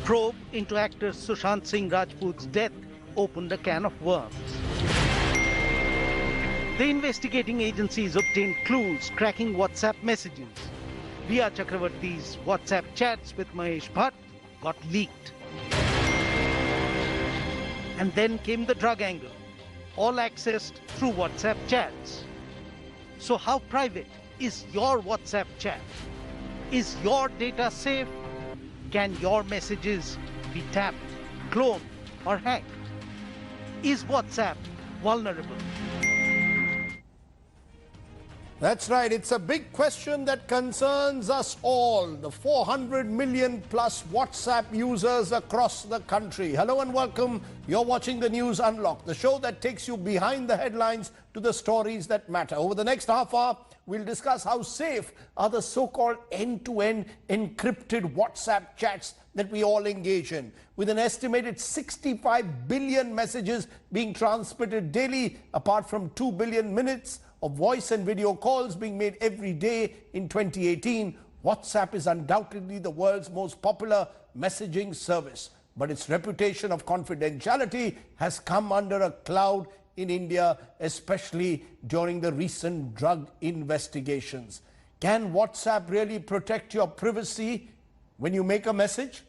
probe into actor Sushant Singh Rajput's death opened a can of worms. The investigating agencies obtained clues cracking WhatsApp messages. Riya Chakravarti's WhatsApp chats with Mahesh Bhatt got leaked. And then came the drug angle, all accessed through WhatsApp chats. So how private is your WhatsApp chat? Is your data safe? Can your messages be tapped, cloned, or hacked? Is WhatsApp vulnerable? That's right. It's a big question that concerns us all, the 400 million plus WhatsApp users across the country. Hello and welcome. You're watching the News Unlocked, the show that takes you behind the headlines to the stories that matter. Over the next half hour, we'll discuss how safe are the so-called end-to-end encrypted WhatsApp chats that we all engage in, with an estimated 65 billion messages being transmitted daily, apart from 2 billion minutes of voice and video calls being made every day in 2018. WhatsApp is undoubtedly the world's most popular messaging service, but its reputation of confidentiality has come under a cloud in India, especially during the recent drug investigations. Can WhatsApp really protect your privacy when you make a message?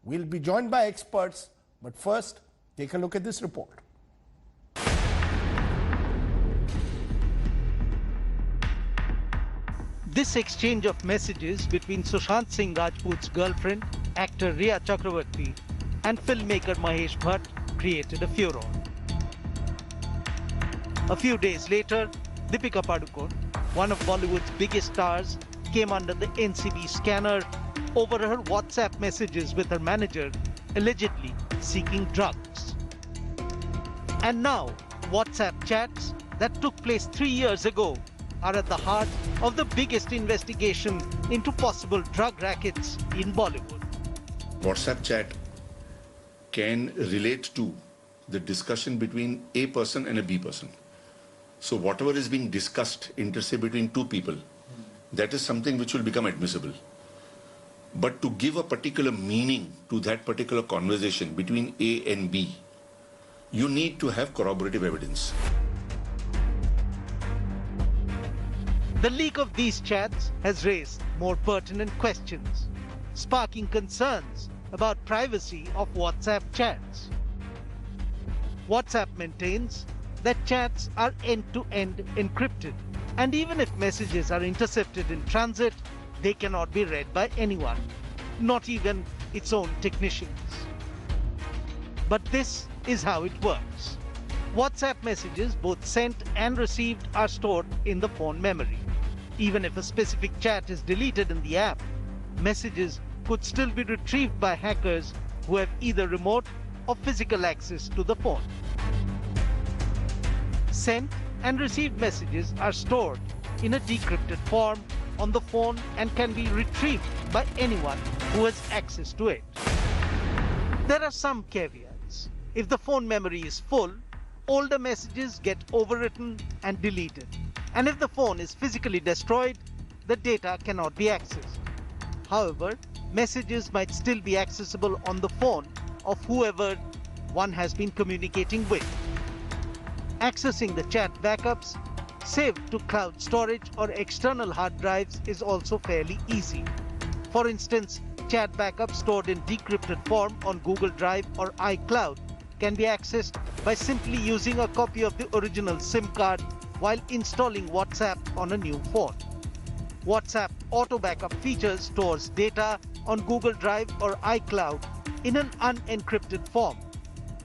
We'll be joined by experts, but first, take a look at this report. This exchange of messages between Sushant Singh Rajput's girlfriend, actor Riya Chakravarti, and filmmaker Mahesh Bhatt created a furor. A few days later, Deepika Padukone, one of Bollywood's biggest stars, came under the NCB scanner over her WhatsApp messages with her manager, allegedly seeking drugs. And now, WhatsApp chats that took place 3 years ago are at the heart of the biggest investigation into possible drug rackets in Bollywood. WhatsApp chat can relate to the discussion between A person and a B person. So whatever is being discussed inter se between two people, that is something which will become admissible. But to give a particular meaning to that particular conversation between A and B, you need to have corroborative evidence. The leak of these chats has raised more pertinent questions, sparking concerns about privacy of WhatsApp chats. WhatsApp maintains that chats are end-to-end encrypted, and even if messages are intercepted in transit, they cannot be read by anyone, not even its own technicians. But this is how it works. WhatsApp messages, both sent and received, are stored in the phone memory. Even if a specific chat is deleted in the app, messages could still be retrieved by hackers who have either remote or physical access to the phone. Sent and received messages are stored in a decrypted form on the phone and can be retrieved by anyone who has access to it. There are some caveats. If the phone memory is full, older messages get overwritten and deleted. And if the phone is physically destroyed, the data cannot be accessed. However, messages might still be accessible on the phone of whoever one has been communicating with. Accessing the chat backups saved to cloud storage or external hard drives is also fairly easy. For instance, chat backups stored in decrypted form on Google Drive or iCloud can be accessed by simply using a copy of the original SIM card while installing WhatsApp on a new phone. WhatsApp Auto Backup feature stores data on Google Drive or iCloud in an unencrypted form.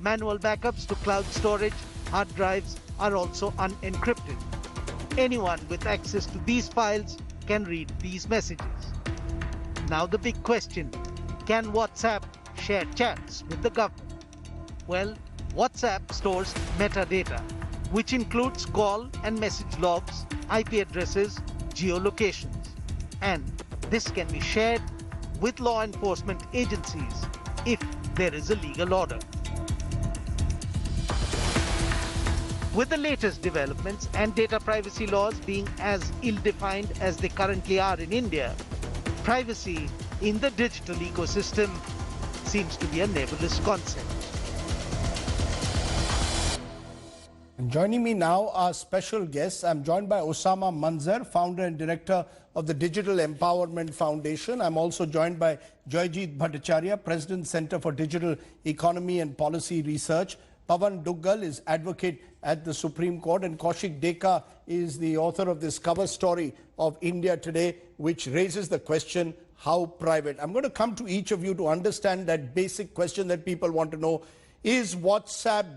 Manual backups to cloud storage hard drives are also unencrypted. Anyone with access to these files can read these messages. Now the big question, can WhatsApp share chats with the government? Well, WhatsApp stores metadata, which includes call and message logs, IP addresses, geolocations. And this can be shared with law enforcement agencies if there is a legal order. With the latest developments and data privacy laws being as ill-defined as they currently are in India, privacy in the digital ecosystem seems to be a nebulous concept. And joining me now are special guests. I'm joined by Osama Manzar, founder and director of the Digital Empowerment Foundation. I'm also joined by Joyjeet Bhattacharya, President, Center for Digital Economy and Policy Research. Pawan Duggal is advocate at the Supreme Court, and Kaushik Deka is the author of this cover story of India Today, which raises the question, how private? I'm going to come to each of you to understand that basic question that people want to know. Is WhatsApp's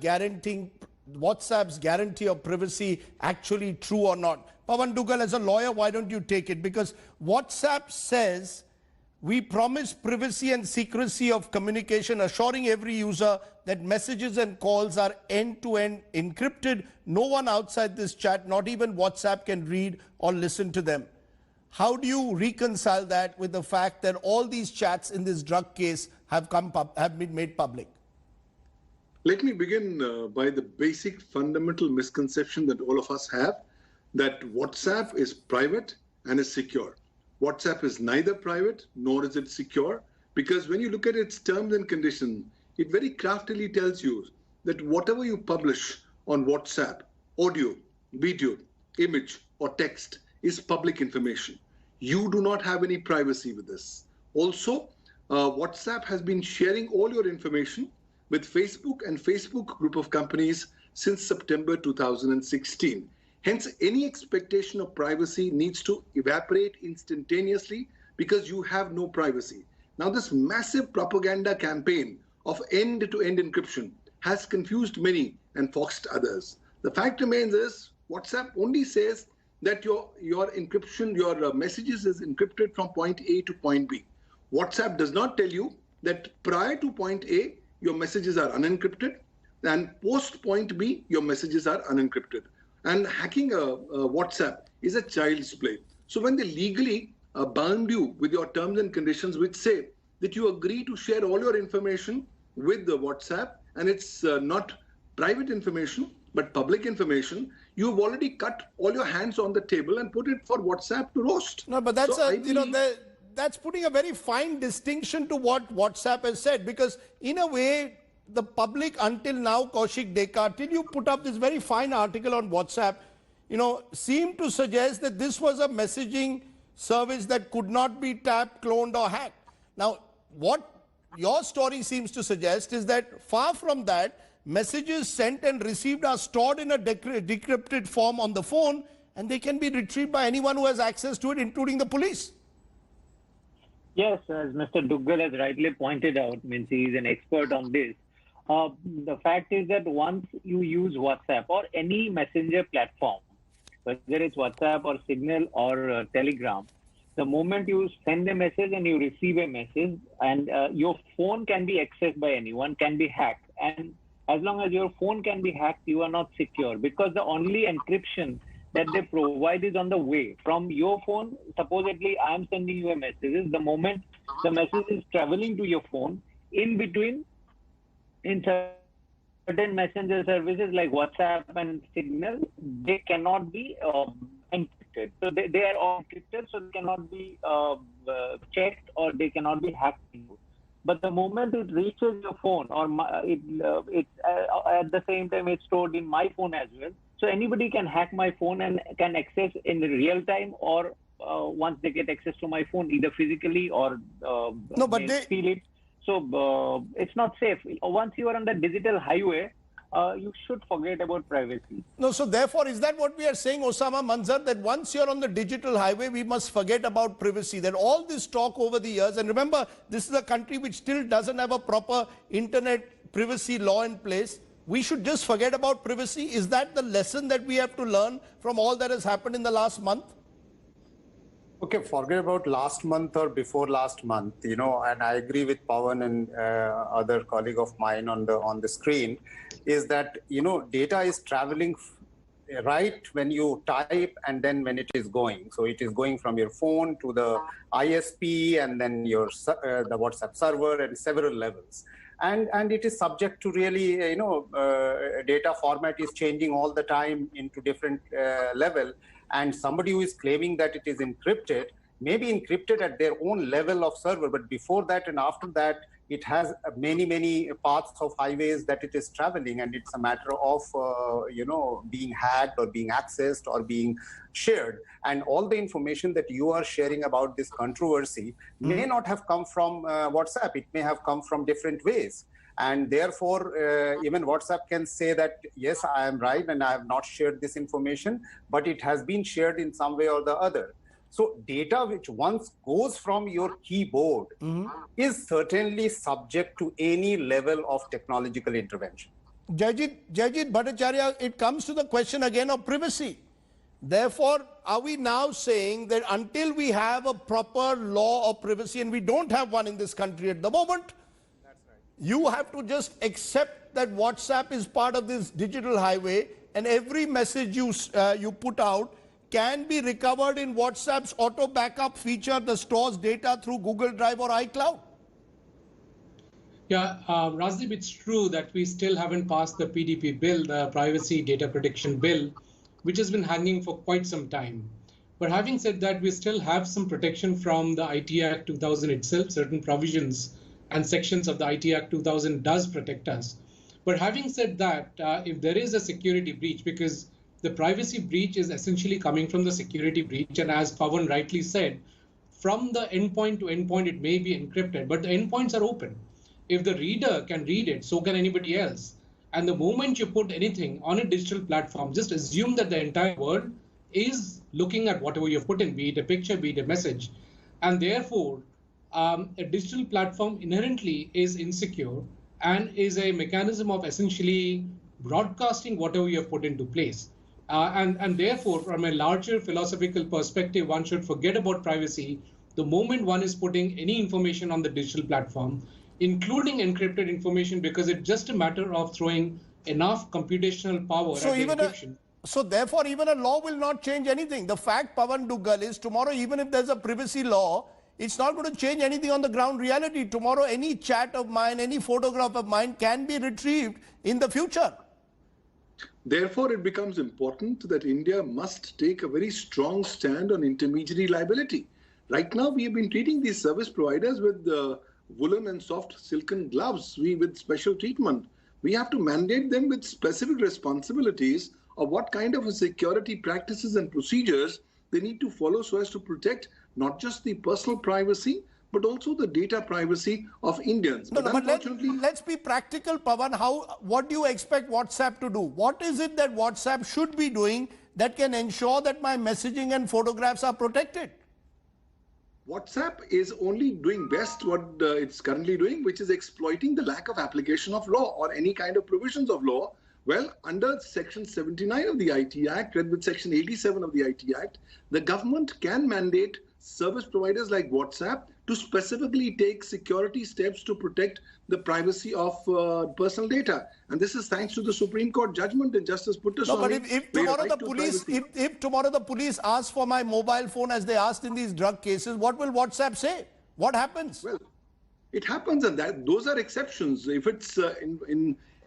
guarantee of privacy actually true or not? Pawan Duggal, as a lawyer, why don't you take it? Because WhatsApp says we promise privacy and secrecy of communication, assuring every user that messages and calls are end-to-end encrypted. No one outside this chat, not even WhatsApp, can read or listen to them. How do you reconcile that with the fact that all these chats in this drug case have been made public? Let me begin by the basic fundamental misconception that all of us have, that WhatsApp is private and is secure. WhatsApp is neither private nor is it secure, because when you look at its terms and conditions, it very craftily tells you that whatever you publish on WhatsApp, audio, video, image or text, is public information. You do not have any privacy with this. Also, WhatsApp has been sharing all your information with Facebook and Facebook group of companies since September 2016. Hence, any expectation of privacy needs to evaporate instantaneously because you have no privacy. Now, this massive propaganda campaign of end-to-end encryption has confused many and foxed others. The fact remains is WhatsApp only says that your encryption, your messages is encrypted from point A to point B. WhatsApp does not tell you that prior to point A, your messages are unencrypted, and post point B, your messages are unencrypted. And hacking a WhatsApp is a child's play. So when they legally bound you with your terms and conditions, which say that you agree to share all your information with the WhatsApp, and it's not private information, but public information, you've already cut all your hands on the table and put it for WhatsApp to roast. No, but that's that's putting a very fine distinction to what WhatsApp has said, because in a way, the public until now, Kaushik Deka, till you put up this very fine article on WhatsApp, seemed to suggest that this was a messaging service that could not be tapped, cloned or hacked. Now, what your story seems to suggest is that far from that, messages sent and received are stored in a decrypted form on the phone, and they can be retrieved by anyone who has access to it, including the police. Yes, as Mr. Duggal has rightly pointed out, means he is an expert on this. The fact is that once you use WhatsApp or any messenger platform, whether it's WhatsApp or Signal or Telegram, the moment you send a message and you receive a message, and your phone can be accessed by anyone, can be hacked. And as long as your phone can be hacked, you are not secure, because the only encryption that they provide is on the way. From your phone, supposedly I'm sending you a message. The moment the message is traveling to your phone, in between, in certain messenger services like WhatsApp and Signal, they cannot be encrypted. So they are all encrypted, so they cannot be checked or they cannot be hacked. But the moment it reaches your phone, or it's at the same time it's stored in my phone as well. So anybody can hack my phone and can access in real time, or once they get access to my phone, either physically or steal it. So it's not safe. Once you are on the digital highway, you should forget about privacy. No, so therefore, is that what we are saying, Osama Manzar, that once you're on the digital highway, we must forget about privacy? That all this talk over the years, and remember, this is a country which still doesn't have a proper internet privacy law in place. We should just forget about privacy. Is that the lesson that we have to learn from all that has happened in the last month? Okay, forget about last month or before last month, and I agree with Pawan and other colleague of mine on the screen, is that, data is traveling right when you type and then when it is going. So it is going from your phone to the ISP and then the WhatsApp server and several levels. And it is subject to really, data format is changing all the time into different level. And somebody who is claiming that it is encrypted may be encrypted at their own level of server, but before that and after that, it has many paths of highways that it is traveling, and it's a matter of being hacked or being accessed or being shared. And all the information that you are sharing about this controversy may not have come from WhatsApp. It may have come from different ways. And therefore, even WhatsApp can say that, yes, I am right and I have not shared this information, but it has been shared in some way or the other. So data which once goes from your keyboard is certainly subject to any level of technological intervention. Jajit Bhattacharya, it comes to the question again of privacy. Therefore, are we now saying that until we have a proper law of privacy, and we don't have one in this country at the moment, you have to just accept that WhatsApp is part of this digital highway, and every message you put out can be recovered in WhatsApp's auto backup feature that stores data through Google Drive or iCloud? Yeah, Rajdeep, it's true that we still haven't passed the PDP bill, the Privacy Data Protection Bill, which has been hanging for quite some time. But having said that, we still have some protection from the IT Act 2000 itself. Certain provisions and sections of the IT Act 2000 does protect us. But having said that, if there is a security breach, because the privacy breach is essentially coming from the security breach, and as Pawan rightly said, from the endpoint to endpoint, it may be encrypted, but the endpoints are open. If the reader can read it, so can anybody else. And the moment you put anything on a digital platform, just assume that the entire world is looking at whatever you've put in, be it a picture, be it a message. And therefore, a digital platform inherently is insecure and is a mechanism of essentially broadcasting whatever you have put into place. And therefore, from a larger philosophical perspective, one should forget about privacy the moment one is putting any information on the digital platform, including encrypted information, because it's just a matter of throwing enough computational power at the encryption. So therefore, even a law will not change anything. The fact, Pawan Duggal, is tomorrow, even if there's a privacy law, it's not going to change anything on the ground reality. Tomorrow, any chat of mine, any photograph of mine can be retrieved in the future. Therefore, it becomes important that India must take a very strong stand on intermediary liability. Right now, we have been treating these service providers with woolen and soft silken gloves with special treatment. We have to mandate them with specific responsibilities of what kind of security practices and procedures they need to follow so as to protect not just the personal privacy, but also the data privacy of Indians. But let's be practical, Pawan. What do you expect WhatsApp to do? What is it that WhatsApp should be doing that can ensure that my messaging and photographs are protected? WhatsApp is only doing best what it's currently doing, which is exploiting the lack of application of law or any kind of provisions of law. Well, under Section 79 of the IT Act, read with Section 87 of the IT Act, the government can mandate service providers like WhatsApp to specifically take security steps to protect the privacy of personal data. And this is thanks to the Supreme Court judgment in Justice Puttaswamy. No, but if tomorrow the police, if tomorrow the police ask for my mobile phone as they asked in these drug cases, what will WhatsApp say? What happens? Well, it happens, and those are exceptions. If it's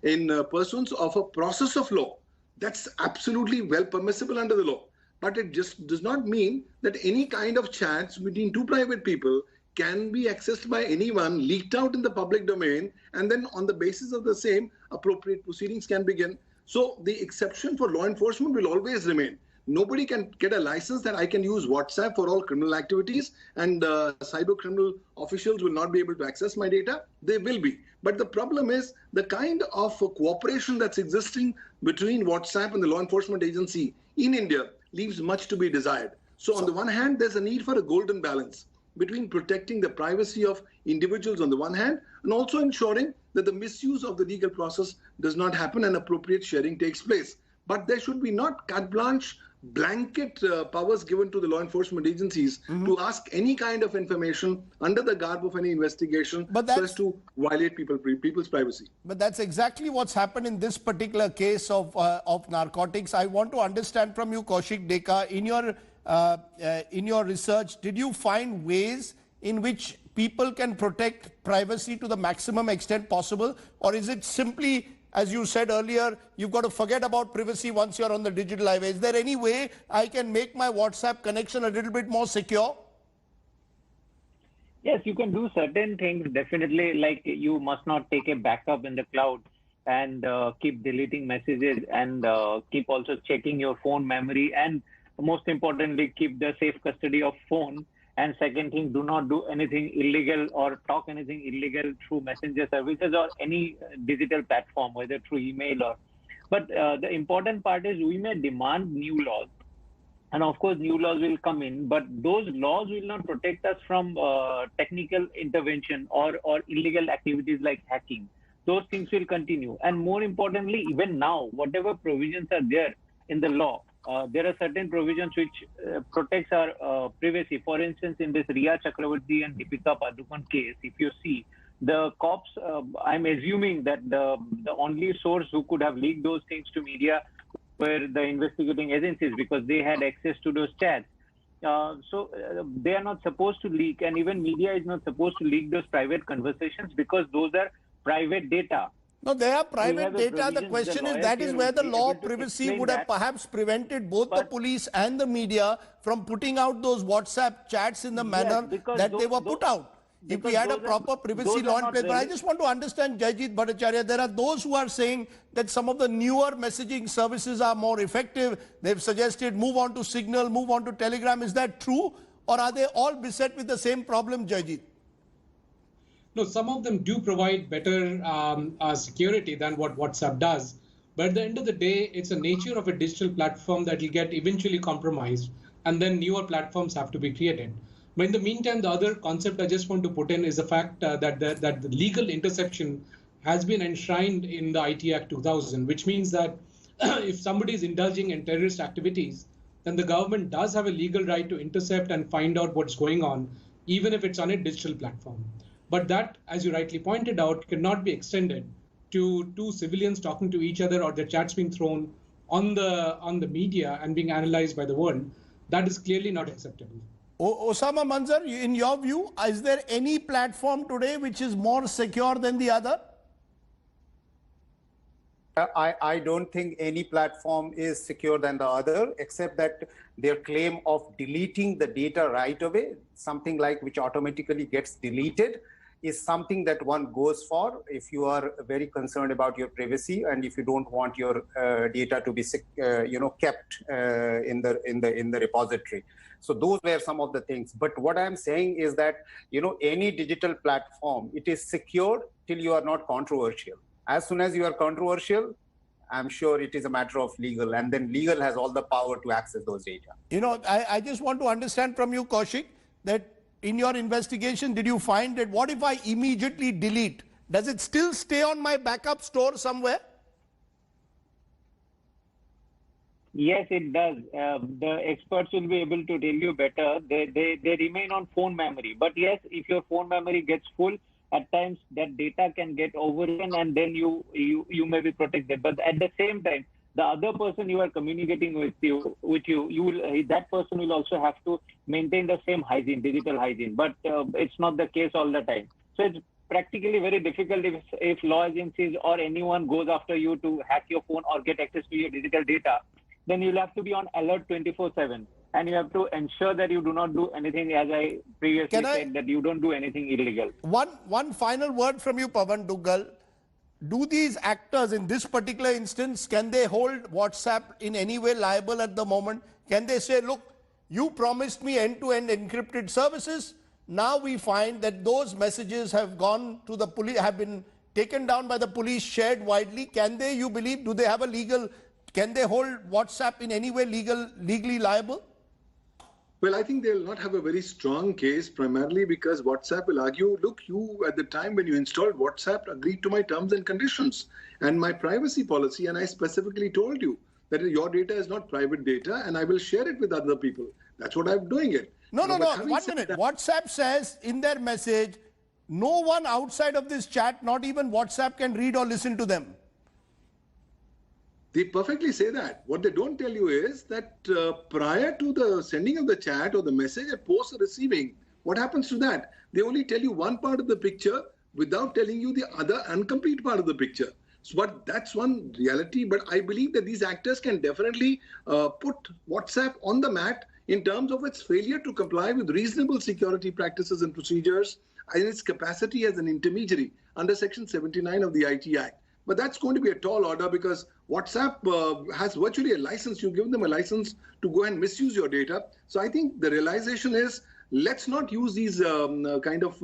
in pursuance of a process of law, that's absolutely well permissible under the law. But it just does not mean that any kind of chats between two private people can be accessed by anyone, leaked out in the public domain, and then on the basis of the same, appropriate proceedings can begin. So the exception for law enforcement will always remain. Nobody can get a license that I can use WhatsApp for all criminal activities, and cyber criminal officials will not be able to access my data. They will be. But the problem is the kind of cooperation that's existing between WhatsApp and the law enforcement agency in India leaves much to be desired. So on the one hand, there's a need for a golden balance between protecting the privacy of individuals on the one hand, and also ensuring that the misuse of the legal process does not happen and appropriate sharing takes place. But there should be not carte blanche, blanket powers given to the law enforcement agencies to ask any kind of information under the garb of any investigation so as to violate people's privacy. But that's exactly what's happened in this particular case of narcotics. I want to understand from you, Kaushik Deka, in your research, did you find ways in which people can protect privacy to the maximum extent possible? Or is it simply, as you said earlier, you've got to forget about privacy once you're on the digital highway? Is there any way I can make my WhatsApp connection a little bit more secure? Yes, you can do certain things definitely, like you must not take a backup in the cloud and keep deleting messages and keep also checking your phone memory, and most importantly, keep the safe custody of phone. And second thing, do not do anything illegal or talk anything illegal through messenger services or any digital platform, whether through email or. But the important part is we may demand new laws, and of course new laws will come in, but those laws will not protect us from technical intervention or illegal activities like hacking. Those things will continue, and more importantly, even now whatever provisions are there in the law, there are certain provisions which protects our privacy. For instance, in this Riya Chakravarti and Deepika Padukone case, if you see the cops, I'm assuming that the only source who could have leaked those things to media were the investigating agencies, because they had access to those chats. They are not supposed to leak, and even media is not supposed to leak those private conversations, because those are private data. No, they are private We have a data. The provision, question the is, lawyers that is here where would the be law able to privacy explain would have that. perhaps prevented both the But police and the media from putting out those WhatsApp chats in the manner because that they were put out. If we had a proper privacy law in place. But I just want to understand, Jayjit Bhattacharya, there are those who are saying that some of the newer messaging services are more effective. They've suggested move on to Signal, move on to Telegram. Is that true? Or are they all beset with the same problem, Jayjit? No, some of them do provide better security than what WhatsApp does. But at the end of the day, it's the nature of a digital platform that will get eventually compromised, and then newer platforms have to be created. But in the meantime, the other concept I just want to put in is the fact that the legal interception has been enshrined in the IT Act 2000, which means that if somebody is indulging in terrorist activities, then the government does have a legal right to intercept and find out what's going on, even if it's on a digital platform. But that, as you rightly pointed out, cannot be extended to two civilians talking to each other or their chats being thrown on the media and being analyzed by the world. That is clearly not acceptable. Osama Manzar, in your view, is there any platform today which is more secure than the other? I don't think any platform is secure than the other, except that their claim of deleting the data right away, something like which automatically gets deleted, is something that one goes for if you are very concerned about your privacy and if you don't want your data to be kept in the repository. So those were some of the things. But what I'm saying is that any digital platform, it is secure till you are not controversial. As soon as you are controversial, I'm sure it is a matter of legal, and then legal has all the power to access those data. I just want to understand from you, Kaushik, that in your investigation, did you find that what if I immediately delete? Does it still stay on my backup store somewhere? Yes, it does. The experts will be able to tell you better. They remain on phone memory. But yes, if your phone memory gets full, at times that data can get overrun, and then you may be protected. But at the same time, the other person you are communicating with that person will also have to maintain the same hygiene, digital hygiene. But it's not the case all the time. So it's practically very difficult if law agencies or anyone goes after you to hack your phone or get access to your digital data. Then you'll have to be on alert 24/7, and you have to ensure that you do not do anything, as I previously said, that you don't do anything illegal. One final word from you, Pawan Duggal. Do these actors in this particular instance, can they hold WhatsApp in any way liable at the moment? Can they say, look, you promised me end-to-end encrypted services. Now we find that those messages have gone to the police, have been taken down by the police, shared widely. Can they, you believe, do they have a legal, can they hold WhatsApp in any way legally liable? Well, I think they'll not have a very strong case, primarily because WhatsApp will argue, look, you at the time when you installed WhatsApp agreed to my terms and conditions and my privacy policy, and I specifically told you that your data is not private data and I will share it with other people. That's what I'm doing it. No, 1 minute. WhatsApp says in their message, no one outside of this chat, not even WhatsApp, can read or listen to them. They perfectly say that. What they don't tell you is that prior to the sending of the chat or the message and post receiving, what happens to that? They only tell you one part of the picture without telling you the other incomplete part of the picture. So that's one reality. But I believe that these actors can definitely put WhatsApp on the mat in terms of its failure to comply with reasonable security practices and procedures and its capacity as an intermediary under Section 79 of the IT Act. But that's going to be a tall order because WhatsApp has virtually a license. You give them a license to go and misuse your data. So I think the realization is, let's not use these kind of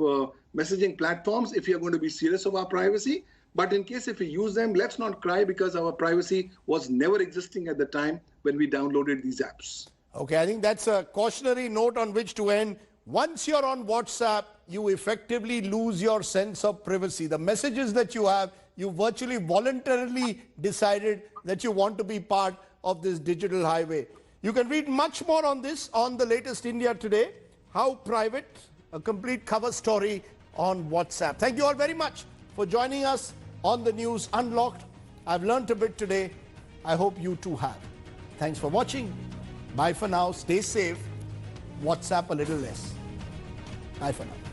messaging platforms if you're going to be serious of our privacy. But in case if we use them, let's not cry because our privacy was never existing at the time when we downloaded these apps. Okay, I think that's a cautionary note on which to end. Once you're on WhatsApp, you effectively lose your sense of privacy. The messages that you have, you virtually voluntarily decided that you want to be part of this digital highway. You can read much more on this on the latest India Today. How private? A complete cover story on WhatsApp. Thank you all very much for joining us on the News Unlocked. I've learned a bit today. I hope you too have. Thanks for watching. Bye for now. Stay safe. WhatsApp a little less. Bye for now.